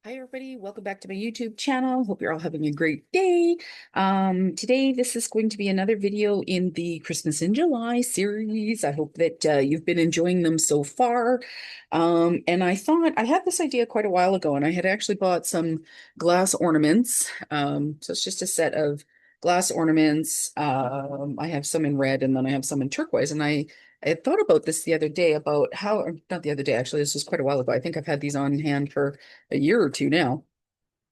Hi everybody, welcome back to my YouTube channel. Hope you're all having a great day. Today this is going to be another video in the Christmas in July series. I hope that you've been enjoying them so far. And I thought I had this idea quite a while ago, and I had actually bought some glass ornaments. So it's just a set of glass ornaments. I have some in red and then I have some in turquoise, and I had thought about this the other day about how, or not the other day, actually, this was quite a while ago. I think I've had these on hand for a year or two now.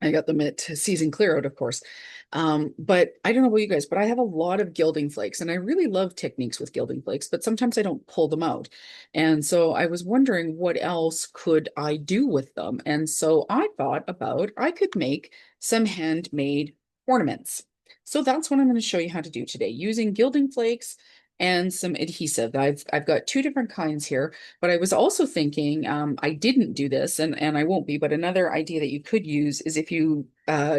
I got them at season clear out, of course. But I don't know about you guys, but I have a lot of gilding flakes and I really love techniques with gilding flakes, but sometimes I don't pull them out. And so I was wondering what else could I do with them? And so I thought about I could make some handmade ornaments. So that's what I'm going to show you how to do today using gilding flakes and some adhesive. I've got two different kinds here. But I was also thinking, I didn't do this and I won't be, but another idea that you could use is if you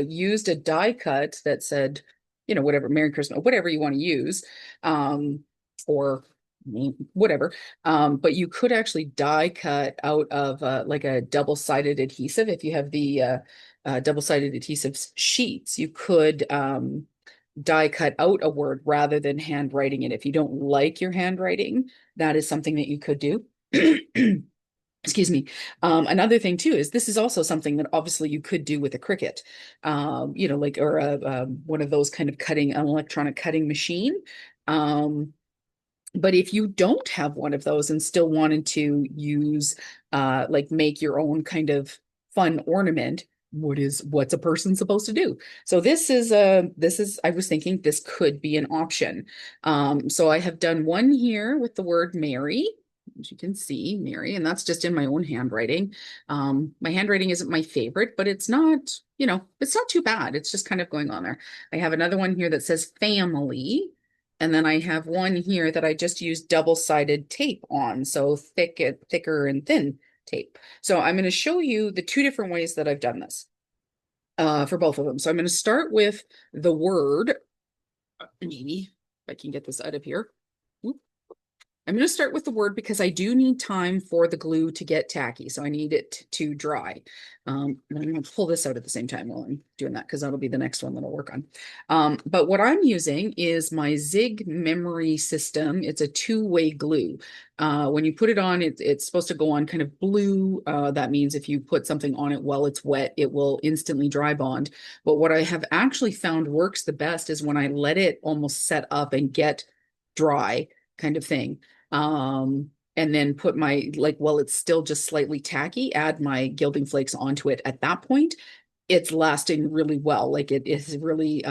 used a die cut that said, whatever, Merry Christmas, whatever you want to use, or whatever. But you could actually die cut out of like a double-sided adhesive. If you have the double-sided adhesive sheets, you could die cut out a word rather than handwriting it. If you don't like your handwriting, that is something that you could do. Excuse me. Another thing too is this is also something that obviously you could do with a Cricut, like or one of those kind of an electronic cutting machine. Um, but if you don't have one of those and still wanted to use, like make your own kind of fun ornament, what's a person supposed to do? So this is I was thinking this could be an option. So I have done one here with the word Mary. As you can see, Mary, and that's just in my own handwriting. My handwriting isn't my favorite, but it's not too bad. It's just kind of going on there. I have another one here that says family. And then I have one here that I just used double-sided tape on, so thicker and thin tape. So I'm going to show you the two different ways that I've done this for both of them. So I'm going to start with the word, maybe if I can get this out of here. I'm going to start with the word because I do need time for the glue to get tacky. So I need it to dry. I'm going to pull this out at the same time while I'm doing that because that'll be the next one that I'll work on. But what I'm using is my Zig memory system. It's a two-way glue. When you put it on, it's supposed to go on kind of blue. That means if you put something on it while it's wet, it will instantly dry bond. But what I have actually found works the best is when I let it almost set up and get dry kind of thing. And then put my, like, while it's still just slightly tacky, add my gilding flakes onto it at that point. It's lasting really well. Like it is really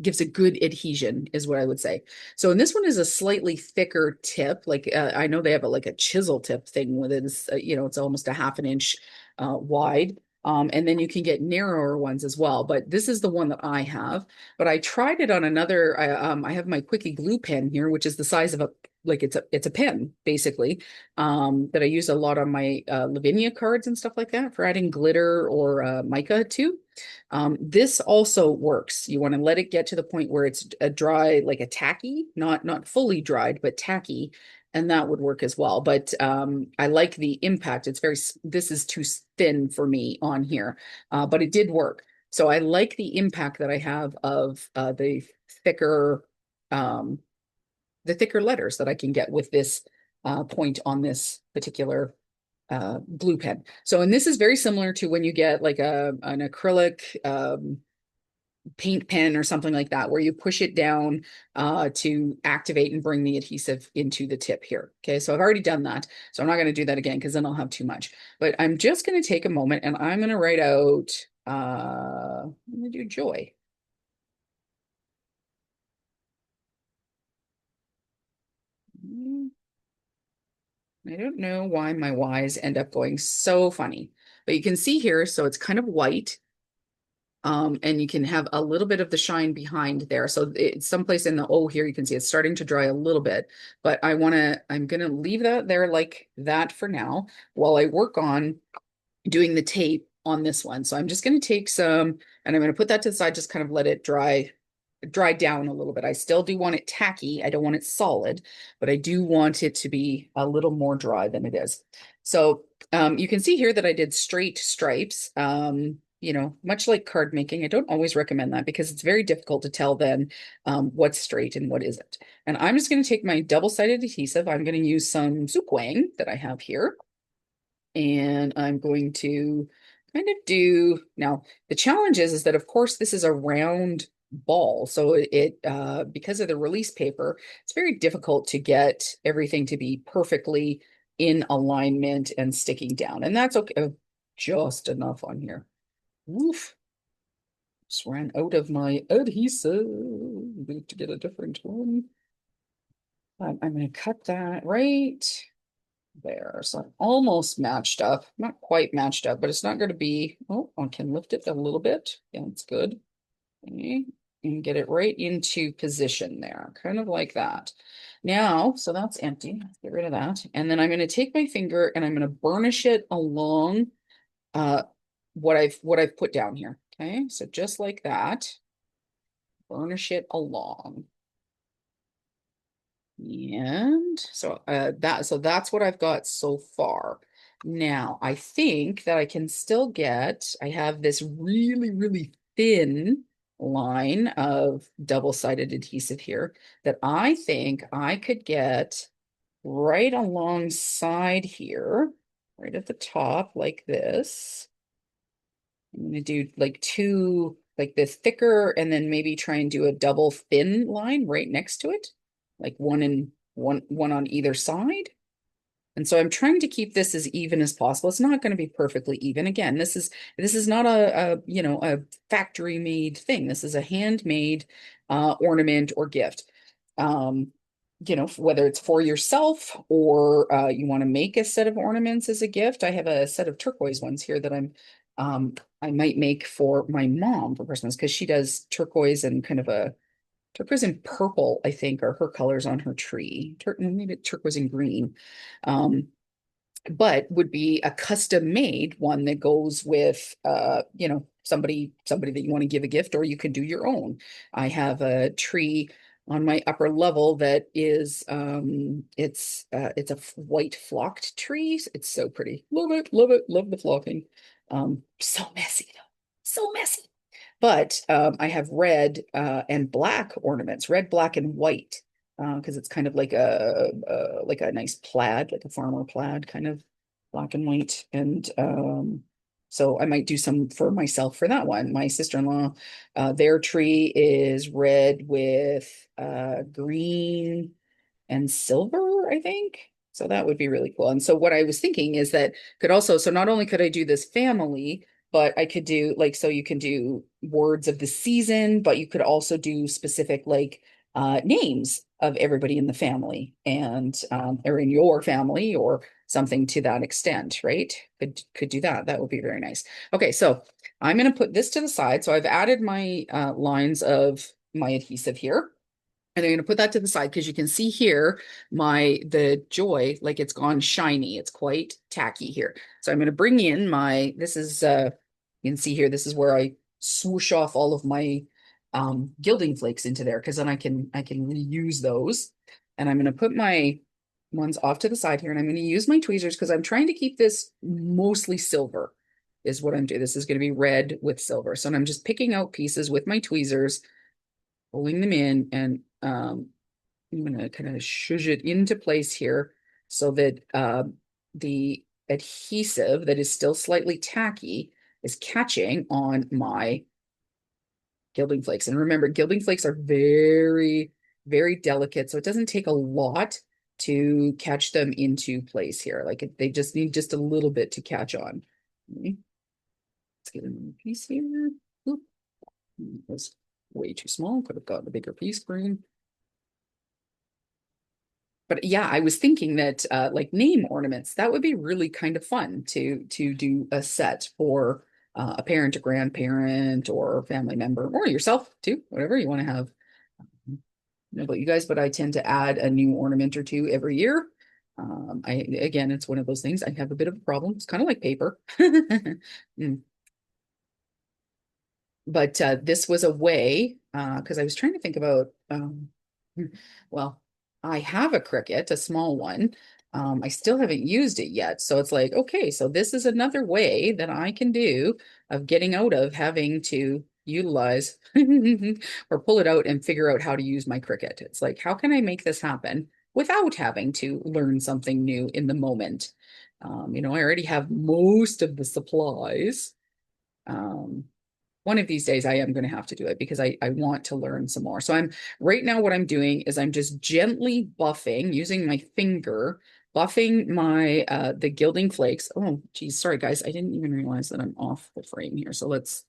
gives a good adhesion, is what I would say. So, and this one is a slightly thicker tip. Like I know they have like a chisel tip thing with it. It's almost a half an inch wide. And then you can get narrower ones as well, but this is the one that I have. But I tried it on another. I have my quickie glue pen here, which is the size of a like it's a pen basically, that I use a lot on my Lavinia cards and stuff like that for adding glitter or mica to. This also works. You want to let it get to the point where it's a dry, like a tacky, not fully dried, but tacky, and that would work as well. But I like the impact. This is too thin for me on here, but it did work. So I like the impact that I have of thicker, um, the thicker letters that I can get with this point on this particular glue pen. So, and this is very similar to when you get like an acrylic paint pen or something like that, where you push it down to activate and bring the adhesive into the tip here. Okay, so I've already done that. So I'm not going to do that again because then I'll have too much. But I'm just going to take a moment and I'm going to write out, I'm going to do joy. I don't know why my Y's end up going so funny, but you can see here, so it's kind of white. And you can have a little bit of the shine behind there. So it's someplace in the O here, you can see it's starting to dry a little bit, but I'm going to leave that there like that for now while I work on doing the tape on this one. So I'm just going to take some and I'm going to put that to the side, just kind of let it dry down a little bit. I still do want it tacky. I don't want it solid, but I do want it to be a little more dry than it is. So you can see here that I did straight stripes. Much like card making, I don't always recommend that because it's very difficult to tell then what's straight and what isn't. And I'm just going to take my double-sided adhesive. I'm going to use some soup wang that I have here. And I'm going to kind of do, now the challenge is that of course this is a round ball. So because of the release paper, it's very difficult to get everything to be perfectly in alignment and sticking down. And that's okay. Oh, just enough on here. Woof. Just ran out of my adhesive. Need to get a different one. I'm going to cut that right there. So I'm almost matched up. Not quite matched up, but it's not going to be. Oh, I can lift it a little bit. Yeah, that's good. Okay. And get it right into position there, kind of like that. Now, so that's empty. Let's get rid of that. And then I'm going to take my finger and I'm going to burnish it along uh what I've put down here. Okay, so just like that, burnish it along. And so that's what I've got so far. Now, I think that I can still I have this really, really thin line of double-sided adhesive here that I think I could get right alongside here, right at the top like this. I'm gonna do like two, like this thicker, and then maybe try and do a double thin line right next to it, like one on either side. And so I'm trying to keep this as even as possible. It's not going to be perfectly even. Again, this is not a factory made thing. This is a handmade ornament or gift. Um, whether it's for yourself or you want to make a set of ornaments as a gift. I have a set of turquoise ones here that I might make for my mom for Christmas because she does turquoise and kind of a turquoise and purple, I think, are her colors on her tree. Maybe turquoise and green. Um, but would be a custom made one that goes with somebody that you want to give a gift, or you could do your own. I have a tree on my upper level that is it's a white flocked tree. It's so pretty. Love it, love it, love the flocking. So messy though. So messy. But I have red and black ornaments, red, black, and white, because it's kind of like a nice plaid, like a farmer plaid, kind of black and white. And so I might do some for myself for that one. My sister-in-law, their tree is red with green and silver, I think. So that would be really cool. And so what I was thinking is that so not only could I do this family, but I could do like, so you can do words of the season, but you could also do specific like names of everybody in the family and or in your family or something to that extent, right? Could do that. That would be very nice. Okay, so I'm going to put this to the side. So I've added my lines of my adhesive here. And I'm going to put that to the side because you can see here the joy, like it's gone shiny. It's quite tacky here. So I'm going to bring in this is, you can see here, this is where I swoosh off all of my gilding flakes into there because then I can reuse those. And I'm going to put my ones off to the side here and I'm going to use my tweezers because I'm trying to keep this mostly silver is what I'm doing. This is going to be red with silver. So I'm just picking out pieces with my tweezers, pulling them in, and I'm going to kind of shush it into place here so that the adhesive that is still slightly tacky is catching on my gilding flakes. And remember, gilding flakes are very, very delicate, so it doesn't take a lot to catch them into place here. Like they just need just a little bit to catch on. Okay. Let's get another piece here. Oop. That was way too small. Could have gotten a bigger piece, green. But yeah, I was thinking that like name ornaments, that would be really kind of fun to do a set for a parent, a grandparent, or a family member, or yourself too, whatever you want to have. I don't know about you guys, but I tend to add a new ornament or two every year. Again, it's one of those things. I have a bit of a problem. It's kind of like paper. Mm. But this was a way, because I was trying to think about, well, I have a Cricut, a small one, I still haven't used it yet. So it's like, okay, so this is another way that I can do of getting out of having to utilize or pull it out and figure out how to use my Cricut. It's like, how can I make this happen without having to learn something new in the moment? I already have most of the supplies. Um, One of these days I am going to have to do it because I want to learn some more. So I'm right now what I'm doing is I'm just gently buffing using my finger, buffing my the Gilding Flakes. Oh, geez, sorry guys, I didn't even realize that I'm off the frame here. So let's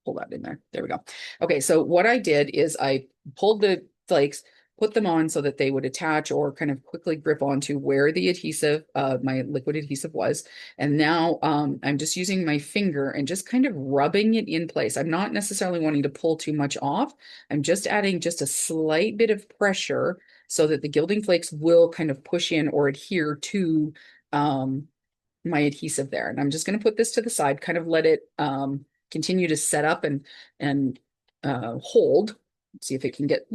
pull that in there. There we go. Okay, so what I did is I pulled the flakes, put them on so that they would attach or kind of quickly grip onto where the adhesive, my liquid adhesive was. And now I'm just using my finger and just kind of rubbing it in place. I'm not necessarily wanting to pull too much off. I'm just adding just a slight bit of pressure so that the gilding flakes will kind of push in or adhere to um, my adhesive there. And I'm just going to put this to the side, kind of let it continue to set up and hold. See if it can get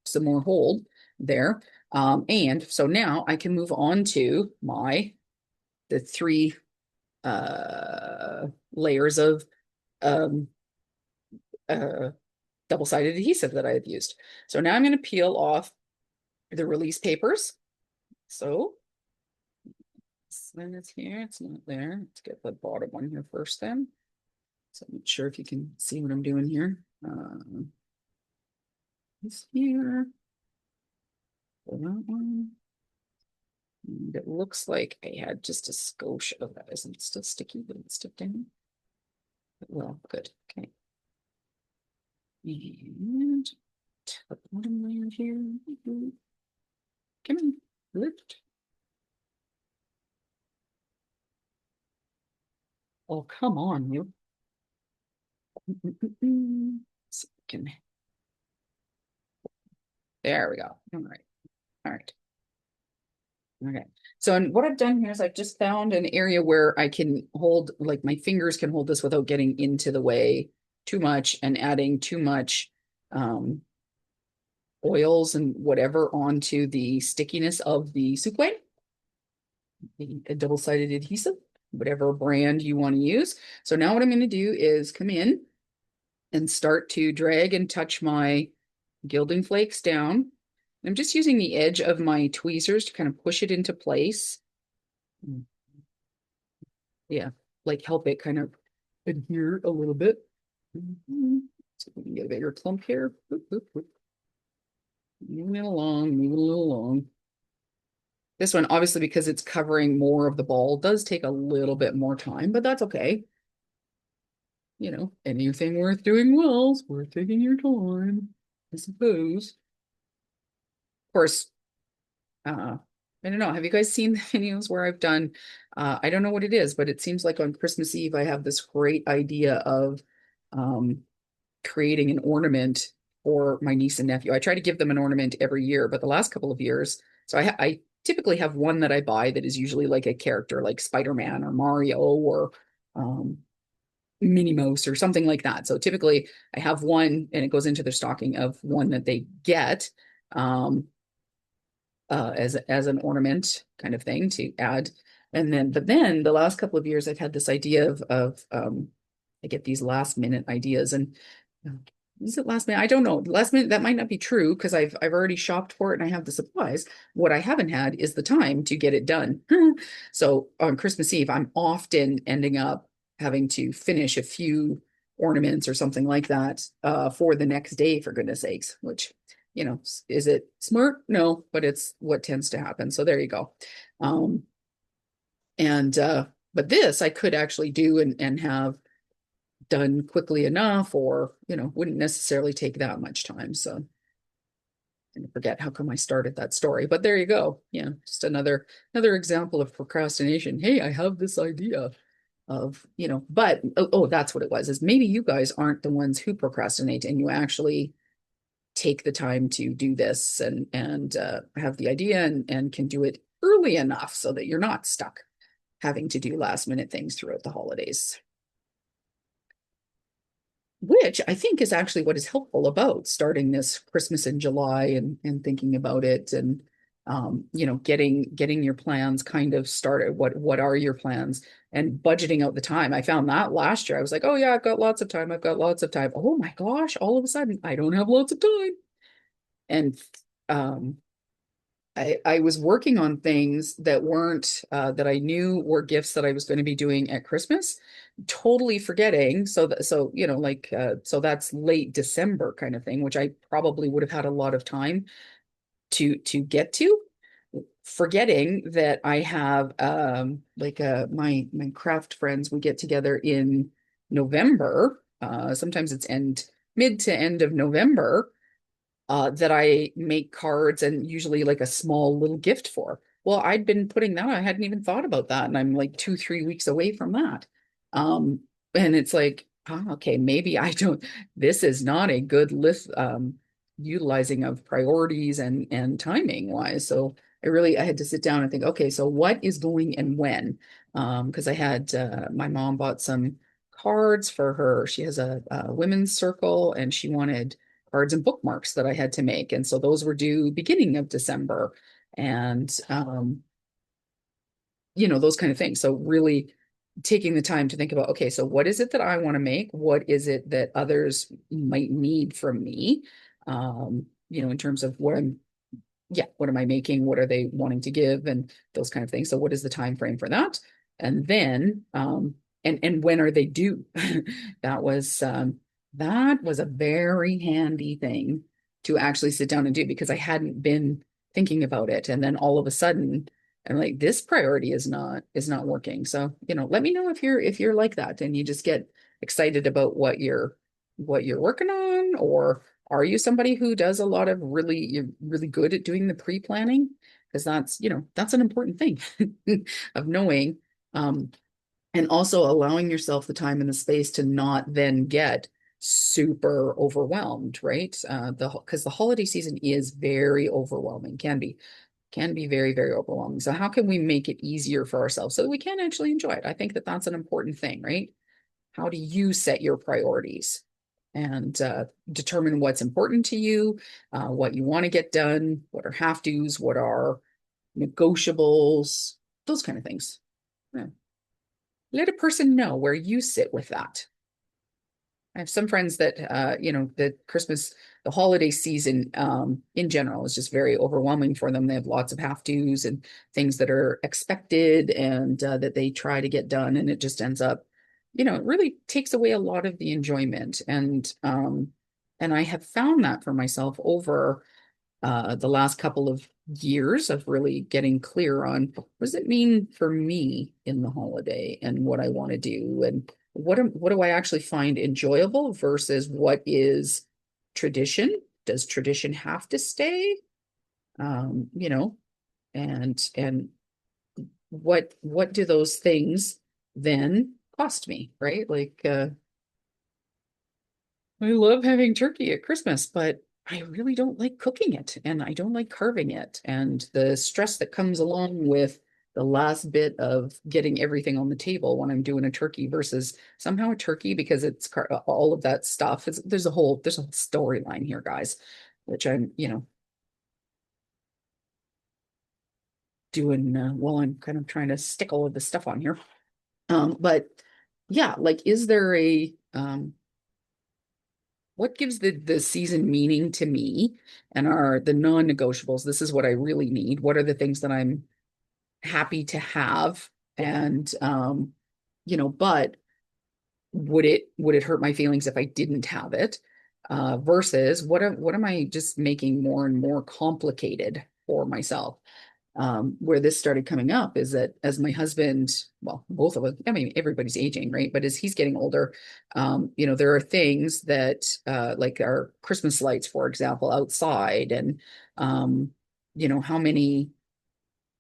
some more hold there. And so now I can move on to the three layers of um, uh, double-sided adhesive that I had used. So now I'm going to peel off the release papers. So then it's here, it's not there. Let's get the bottom one here first then. So I'm not sure if you can see what I'm doing here. This here. Pull that one. And it looks like I had just a skosh of that. Isn't it still sticky, but it's stuck down? Well, good. Okay. And the bottom layer here. Come on, lift. Oh, come on, you. So there we go. All right. All right. Okay. So and what I've done here is I've just found an area where I can hold, like my fingers can hold this without getting into the way too much and adding too much um, oils and whatever onto the stickiness of the soup the double-sided adhesive, whatever brand you want to use. So now what I'm going to do is come in and start to drag and touch my gilding flakes down. I'm just using the edge of my tweezers to kind of push it into place. Yeah, like help it kind of adhere a little bit. So we can get a bigger clump here. Moving it along, moving it along. This one, obviously, because it's covering more of the ball, does take a little bit more time, but that's okay. Anything worth doing well is worth taking your time, I suppose. Of course, I don't know. Have you guys seen the videos where I've done, I don't know what it is, but it seems like on Christmas Eve, I have this great idea of um, creating an ornament for my niece and nephew. I try to give them an ornament every year, but the last couple of years, so I typically have one that I buy that is usually like a character like Spider-Man or Mario or um, Minnie Mouse or something like that. So typically I have one and it goes into their stocking of one that they get. As an ornament kind of thing to add. But then the last couple of years, I've had this idea of I get these last minute ideas and is it last minute? I don't know. Last minute, that might not be true because I've already shopped for it and I have the supplies. What I haven't had is the time to get it done. So on Christmas Eve, I'm often ending up having to finish a few ornaments or something like that for the next day, for goodness sakes, which is it smart? No, but it's what tends to happen. So there you go. Um, and but this I could actually do and have done quickly enough, or wouldn't necessarily take that much time. So I forget how come I started that story, but there you go. Yeah, just another example of procrastination. Hey, I have this idea of, but oh, that's what it was, is maybe you guys aren't the ones who procrastinate and you actually take the time to do this and have the idea and can do it early enough so that you're not stuck having to do last minute things throughout the holidays, which I think is actually what is helpful about starting this Christmas in July and thinking about it. And getting your plans kind of started. What are your plans? And budgeting out the time. I found that last year. I was like, oh yeah, I've got lots of time. I've got lots of time. Oh my gosh, all of a sudden I don't have lots of time. And um I was working on things that weren't that I knew were gifts that I was going to be doing at Christmas, totally forgetting. So that's late December kind of thing, which I probably would have had a lot of time to get to, forgetting that I have my craft friends, we get together in November. Sometimes it's mid to end of November, that I make cards and usually like a small little gift for. Well, I'd been putting that, I hadn't even thought about that. And I'm like 2, 3 weeks away from that. Um, and it's like, okay, maybe I don't, this is not a good list, utilizing of priorities and timing wise. So I had to sit down and think, okay, so what is going and when? Because my mom bought some cards for her. She has a women's circle and she wanted cards and bookmarks that I had to make. And so those were due beginning of December. And those kind of things. So really taking the time to think about, okay, so what is it that I want to make? What is it that others might need from me? In terms of what am I making? What are they wanting to give? And those kind of things. So what is the time frame for that? And then and when are they due? That was that was a very handy thing to actually sit down and do, because I hadn't been thinking about it. And then all of a sudden I'm like, this priority is not working. So, let me know if you're like that and you just get excited about what you're working on, or are you somebody who does a lot of you're really good at doing the pre-planning? Because that's an important thing of knowing, um, and also allowing yourself the time and the space to not then get super overwhelmed, right? Because the holiday season is very overwhelming, can be very, very overwhelming. So how can we make it easier for ourselves so that we can actually enjoy it? I think that that's an important thing, right? How do you set your priorities and determine what's important to you, what you want to get done, what are have tos, what are negotiables, those kind of things. Yeah. Let a person know where you sit with that. I have some friends that, the holiday season, in general is just very overwhelming for them. They have lots of have tos and things that are expected and that they try to get done. And it just ends up, it really takes away a lot of the enjoyment. And I have found that for myself over the last couple of years of really getting clear on what does it mean for me in the holiday and what I want to do, and what do I actually find enjoyable versus what is tradition. Does tradition have to stay? Um, you know, and what do those things then cost me, right? Like I love having turkey at Christmas, but I really don't like cooking it and I don't like carving it. And the stress that comes along with the last bit of getting everything on the table when I'm doing a turkey versus somehow a turkey, because all of that stuff. There's a whole storyline here, guys, which I'm, doing while I'm kind of trying to stick all of this stuff on here. But yeah, like, is there what gives the season meaning to me, and are the non-negotiables? This is what I really need. What are the things that I'm happy to have? And but would it hurt my feelings if I didn't have it? Versus what am I just making more and more complicated for myself? Where this started coming up is that as my husband, well, both of us, I mean, everybody's aging, right? But as he's getting older, there are things that, like our Christmas lights, for example, outside, and, how many,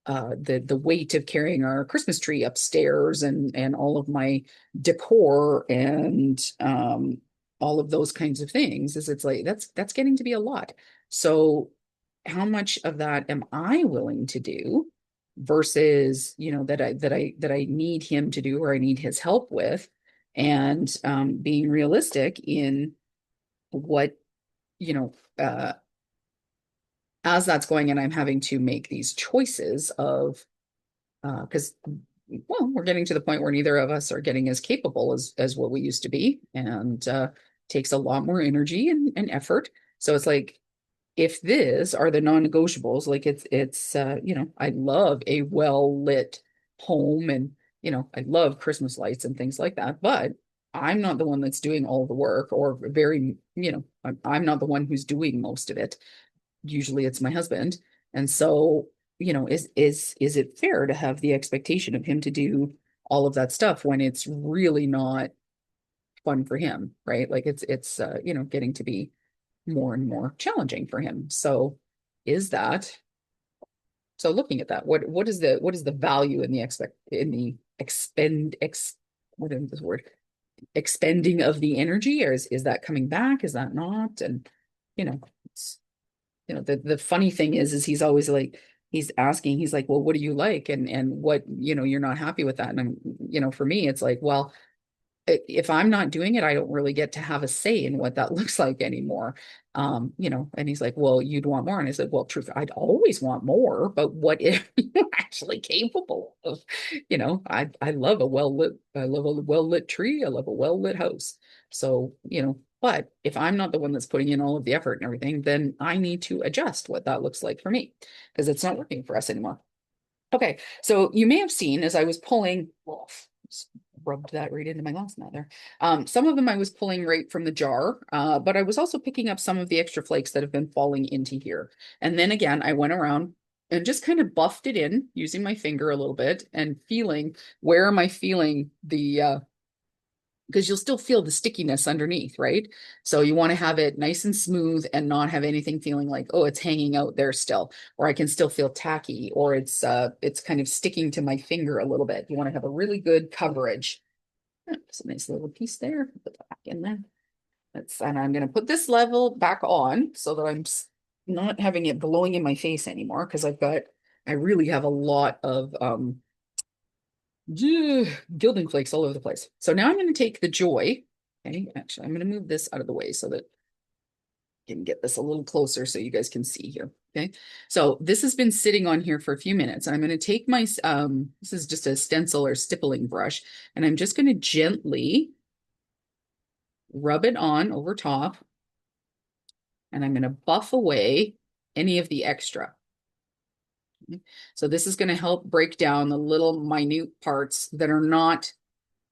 the weight of carrying our Christmas tree upstairs, and all of my decor, and all of those kinds of things, is it's like that's getting to be a lot. So how much of that am I willing to do versus, that I need him to do, or I need his help with, and being realistic in what, you know, uh, as that's going and I'm having to make these choices of because well, we're getting to the point where neither of us are getting as capable as what we used to be, and takes a lot more energy and effort. So it's like if these are the non-negotiables, like it's I love a well-lit home, and I love Christmas lights and things like that, but I'm not the one that's doing all the work, or very, I'm not the one who's doing most of it. Usually it's my husband. And so, is it fair to have the expectation of him to do all of that stuff when it's really not fun for him, right? Like it's getting to be more and more challenging for him. So is that so looking at that, what is the value in the what is this word? Expending of the energy, or is that coming back? Is that not? And you know, it's the funny thing is he's always like he's asking, he's like, well, what do you like? And what, you're not happy with that. And for me, it's like, well, if I'm not doing it, I don't really get to have a say in what that looks like anymore. And he's like, well, you'd want more. And I said, well, truth, I'd always want more, but what if you're actually capable of, I love a well-lit tree. I love a well-lit house. So, but if I'm not the one that's putting in all of the effort and everything, then I need to adjust what that looks like for me because it's not working for us anymore. Okay, so you may have seen as I was pulling, well, just rubbed that right into my glass mat there. Some of them I was pulling right from the jar, but I was also picking up some of the extra flakes that have been falling into here. And then again, I went around and just kind of buffed it in using my finger a little bit and feeling where am I feeling the because you'll still feel the stickiness underneath, right? So you want to have it nice and smooth and not have anything feeling like, oh, it's hanging out there still, or I can still feel tacky, or it's kind of sticking to my finger a little bit. You want to have a really good coverage. There's a nice little piece there. Put that back in there. And I'm going to put this level back on so that I'm not having it blowing in my face anymore because I really have a lot of Gilding flakes all over the place. So now I'm going to take the joy. Okay, actually, I'm going to move this out of the way so that I can get this a little closer so you guys can see here. Okay, so this has been sitting on here for a few minutes, and I'm going to take my this is just a stencil or stippling brush, and I'm just going to gently rub it on over top, and I'm going to buff away any of the extra. So this is going to help break down the little minute parts that are not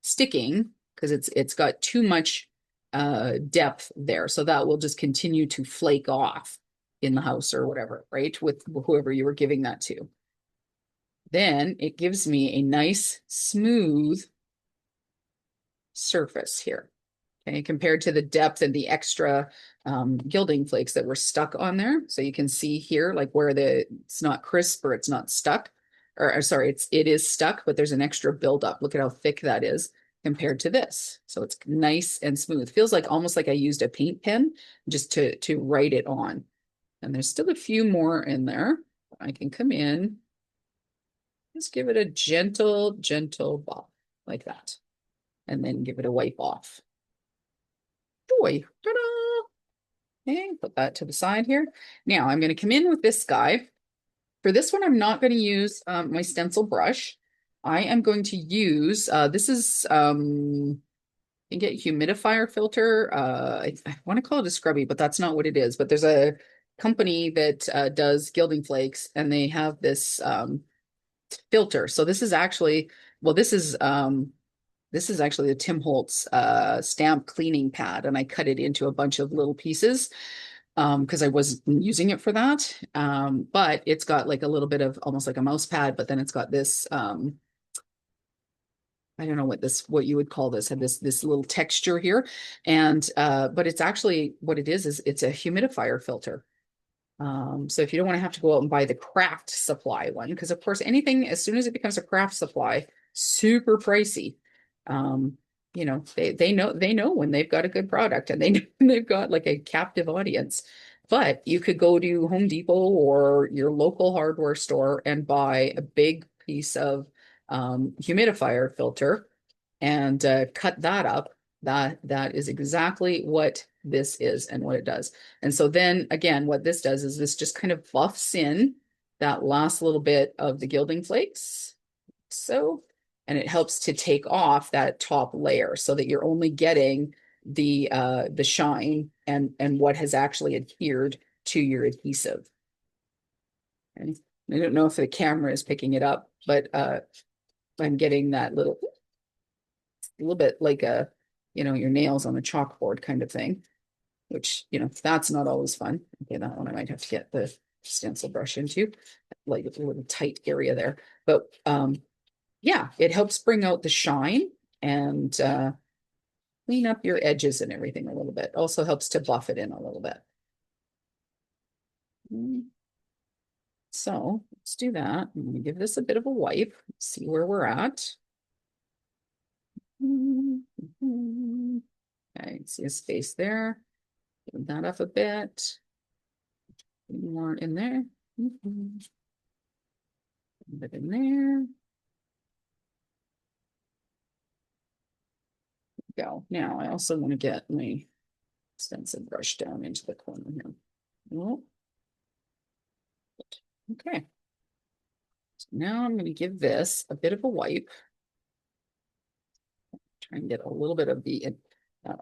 sticking because it's got too much depth there. So that will just continue to flake off in the house or whatever, right? With whoever you were giving that to. Then it gives me a nice smooth surface here. Okay, compared to the depth and the extra gilding flakes that were stuck on there. So you can see here, like where it's not crisp or it's not stuck, or sorry, it is stuck, but there's an extra buildup. Look at how thick that is compared to this. So it's nice and smooth. Feels like almost like I used a paint pen just to write it on. And there's still a few more in there. I can come in, just give it a gentle buff like that, and then give it a wipe off. Joy. Ta-da! Okay, put that to the side here. Now I'm going to come in with this guy. For this one, I'm not going to use my stencil brush. I am going to use, this is, you get humidifier filter. I want to call it a scrubby, but that's not what it is. But there's a company that does Gilding Flakes, and they have this filter. So this is actually, well, this is actually the Tim Holtz stamp cleaning pad, and I cut it into a bunch of little pieces because I wasn't using it for that. But it's got like a little bit of almost like a mouse pad, but then it's got this I don't know what you would call this, had this little texture here. And but it's actually what it is it's a humidifier filter. So if you don't want to have to go out and buy the craft supply one, because of course anything as soon as it becomes a craft supply, super pricey. Um, they know when they've got a good product, and they know when they've got like a captive audience. But you could go to Home Depot or your local hardware store and buy a big piece of humidifier filter and cut that up That is exactly what this is and what it does. And so then again, what this does is this just kind of buffs in that last little bit of the gilding flakes. So, and it helps to take off that top layer so that you're only getting the shine and what has actually adhered to your adhesive. And I don't know if the camera is picking it up, but I'm getting that little bit like your nails on a chalkboard kind of thing, which, that's not always fun. Okay, that one I might have to get the stencil brush into, like a little tight area there. But yeah, it helps bring out the shine and clean up your edges and everything a little bit. Also helps to buff it in a little bit. So let's do that. I'm gonna give this a bit of a wipe, see where we're at. Okay, see a space there. Give that up a bit. More in there. A bit in there. Go. Now I also want to get my stencil brush down into the corner here. Oh. Okay. So now I'm going to give this a bit of a wipe. Try and get a little bit of the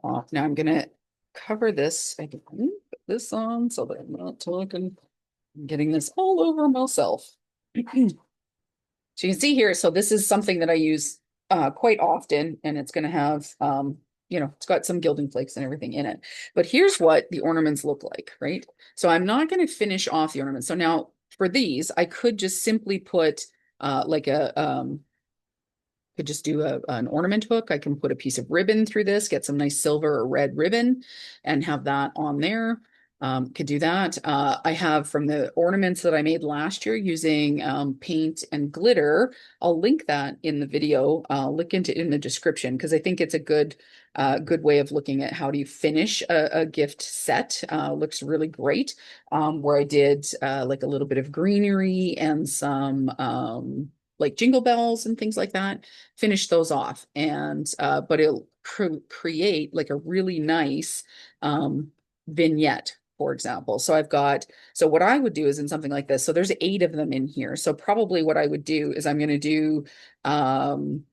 off. Now I'm going to cover this. I can put this on so that I'm not talking. I'm getting this all over myself. So you can see here, so this is something that I use quite often, and it's going to have, it's got some gilding flakes and everything in it. But here's what the ornaments look like, right? So I'm not going to finish off the ornaments. So now for these, I could just simply put like could just do an ornament hook. I can put a piece of ribbon through this, get some nice silver or red ribbon and have that on there. Could do that. I have from the ornaments that I made last year using paint and glitter. I'll link that in the video. Look into it in the description because I think it's a good way of looking at how do you finish a gift set. Looks really great. Where I did like a little bit of greenery and some like jingle bells and things like that. Finish those off, and but it'll create like a really nice vignette, for example. So what I would do is in something like this. So there's 8 of them in here. So probably what I would do is I'm going to do, I'll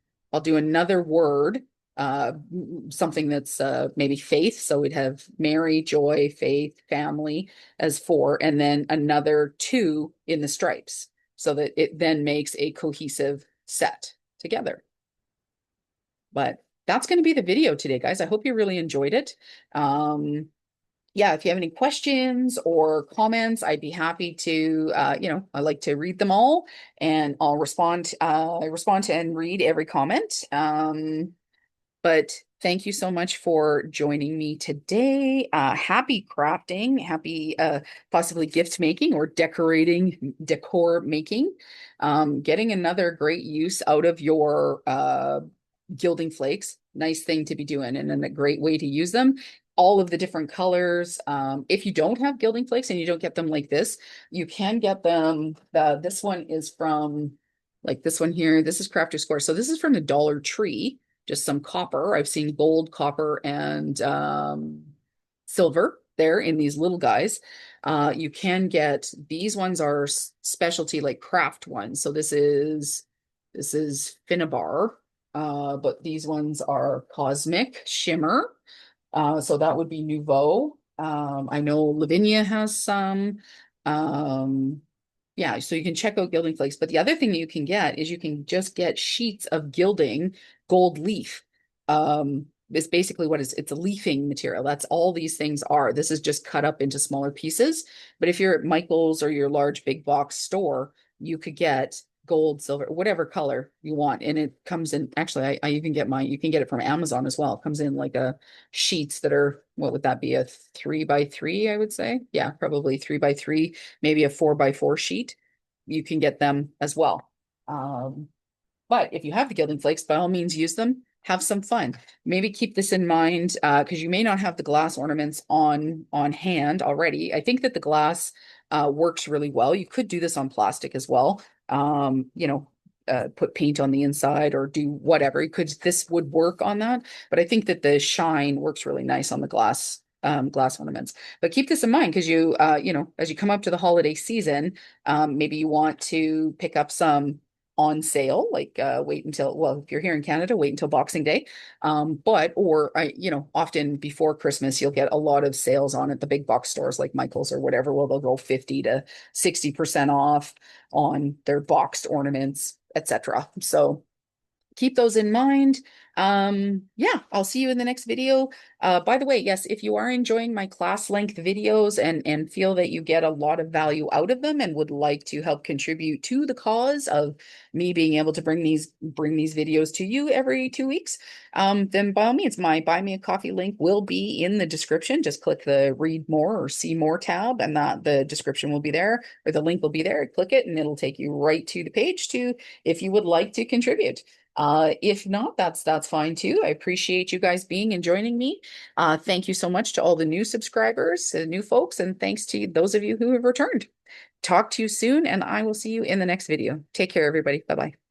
do another word, something that's maybe faith. So we'd have Mary, joy, faith, family as 4, and then another 2 in the stripes so that it then makes a cohesive set together. But that's going to be the video today, guys. I hope you really enjoyed it. Yeah, if you have any questions or comments, I'd be happy to, I like to read them all and I'll respond. I respond to and read every comment. But thank you so much for joining me today. Happy crafting, happy possibly gift making or decor making. Getting another great use out of your gilding flakes. Nice thing to be doing and then a great way to use them. All of the different colors. If you don't have gilding flakes and you don't get them like this, you can get them. This one is from like this one here. This is Crafter Score. So this is from the Dollar Tree, just some copper. I've seen gold, copper, and silver there in these little guys. You can get, these ones are specialty like craft ones. So this is Finnabar. But these ones are Cosmic Shimmer. So that would be Nouveau. I know Lavinia has some. Yeah, so you can check out Gilding Flakes. But the other thing you can get is you can just get sheets of gilding gold leaf. It's basically what it's a leafing material. That's all these things are. This is just cut up into smaller pieces. But if you're at Michael's or your large big box store, you could get gold, silver, whatever color you want. And it comes in, actually, I even get mine, you can get it from Amazon as well. It comes in like a sheets that are, what would that be? A 3x3, I would say. Yeah, probably 3x3, maybe a 4x4 sheet. You can get them as well. But if you have the gilding flakes, by all means, use them. Have some fun. Maybe keep this in mind because you may not have the glass ornaments on hand already. I think that the glass works really well. You could do this on plastic as well. put paint on the inside or do whatever. This would work on that, but I think that the shine works really nice on the glass ornaments. But keep this in mind because as you come up to the holiday season, maybe you want to pick up some on sale, like wait until, well, if you're here in Canada, wait until Boxing Day. Often before Christmas, you'll get a lot of sales on at the big box stores like Michael's or whatever. Well, they'll go 50 to 60% off on their boxed ornaments, etc. So keep those in mind. Yeah, I'll see you in the next video. By the way, yes, if you are enjoying my class length videos and feel that you get a lot of value out of them and would like to help contribute to the cause of me being able to bring these videos to you every 2 weeks, then by all means, my Buy Me a Coffee link will be in the description. Just click the Read More or See More tab, and that the description will be there, or the link will be there. Click it, and it'll take you right to the page to if you would like to contribute. If not, that's fine too. I appreciate you guys being and joining me. Thank you so much to all the new subscribers, new folks, and thanks to those of you who have returned. Talk to you soon, and I will see you in the next video. Take care, everybody. Bye-bye.